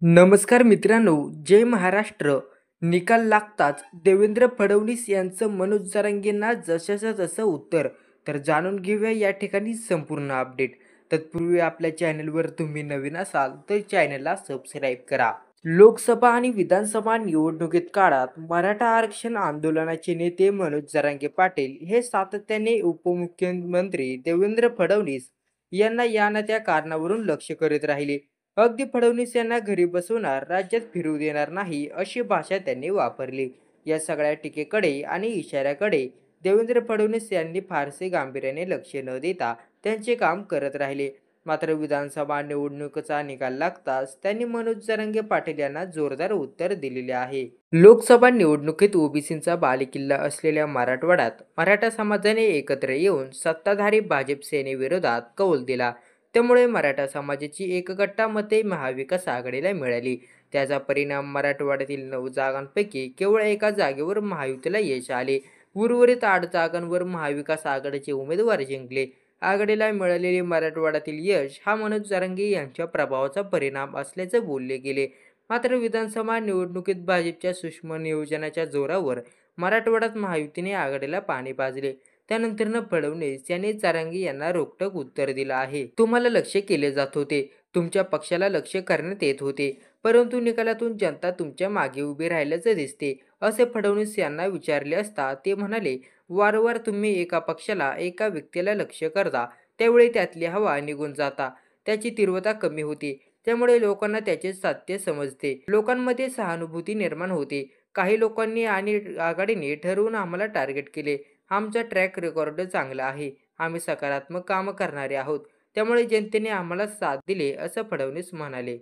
नमस्कार मित्रांनो, जय महाराष्ट्र. निकाल लागताच देवेंद्र फडणवीस यांचं मनोज जरांगेंना जशाचं तसं उत्तर. तर जाणून घेऊया या ठिकाणी संपूर्ण अपडेट. तत्पूर्वी आपल्या चॅनलवर तुम्ही नवीन असाल तर चॅनलला सबस्क्राईब करा. लोकसभा आणि विधानसभा निवडणुकीत काळात मराठा आरक्षण आंदोलनाचे नेते मनोज जरांगे पाटील हे सातत्याने उपमुख्यमंत्री देवेंद्र फडणवीस यांना या ना त्या कारणावरून लक्ष करीत राहिले. अगदी फडणवीस यांना घरी बसवणार, राज्यात फिरू देणार नाही अशी भाषा त्यांनी वापरली. या सगळ्या टीकेकडे आणि इशाऱ्याकडे देवेंद्र फडणवीस यांनी फारसे गांभीर्याने लक्ष न देता त्यांचे काम करत राहिले. मात्र विधानसभा निवडणुकीचा निकाल लागताच त्यांनी मनोज जरांगे पाटील यांना जोरदार उत्तर दिलेले आहे. लोकसभा निवडणुकीत ओबीसींचा बालेकिल्ला असलेल्या मराठवाड्यात मराठा समाजाने एकत्र येऊन सत्ताधारी भाजप सेनेविरोधात कौल दिला. त्यामुळे मराठा समाजाची एकगट्टा मते महाविकास आघाडीला मिळाली. त्याचा परिणाम मराठवाड्यातील 9 जागांपैकी केवळ एका जागेवर महायुतीला यश आले. उर्वरित 8 जागांवर महाविकास आघाडीचे उमेदवार जिंकले. आघाडीला मिळालेले मराठवाड्यातील यश हा मनोज जरांगे यांच्या प्रभावाचा परिणाम असल्याचे बोलले गेले. मात्र विधानसभा निवडणुकीत भाजपच्या सूक्ष्म नियोजनाच्या जोरावर मराठवाड्यात महायुतीने आघाडीला पाणी पाजले. त्यानंतर फडणवीस यांनी जरांगे यांना रोखठोक उत्तर दिलं आहे. तुम्हाला लक्ष्य केले जात होते, तुमच्या पक्षाला लक्ष्य करण्यात येत होते, परंतु निकालातून जनता तुमच्या मागे उभी राहिल्याचे दिसते, असे फडणवीस यांना विचारले असता ते म्हणाले, वारंवार तुम्ही एका पक्षाला, एका व्यक्तीला लक्ष्य करता, त्यावेळी त्यातली हवा निघून जाता, त्याची तीव्रता कमी होते. त्यामुळे लोकांना त्याचे सात्य समजते, लोकांमध्ये सहानुभूती निर्माण होते. काही लोकांनी आणि आघाडीने ठरवून आम्हाला टार्गेट केले. आमचा ट्रॅक रेकॉर्ड चांगला आहे. आम्ही सकारात्मक काम करणारे आहोत. त्यामुळे जनतेने आम्हाला साथ दिली, असं फडणवीस म्हणाले.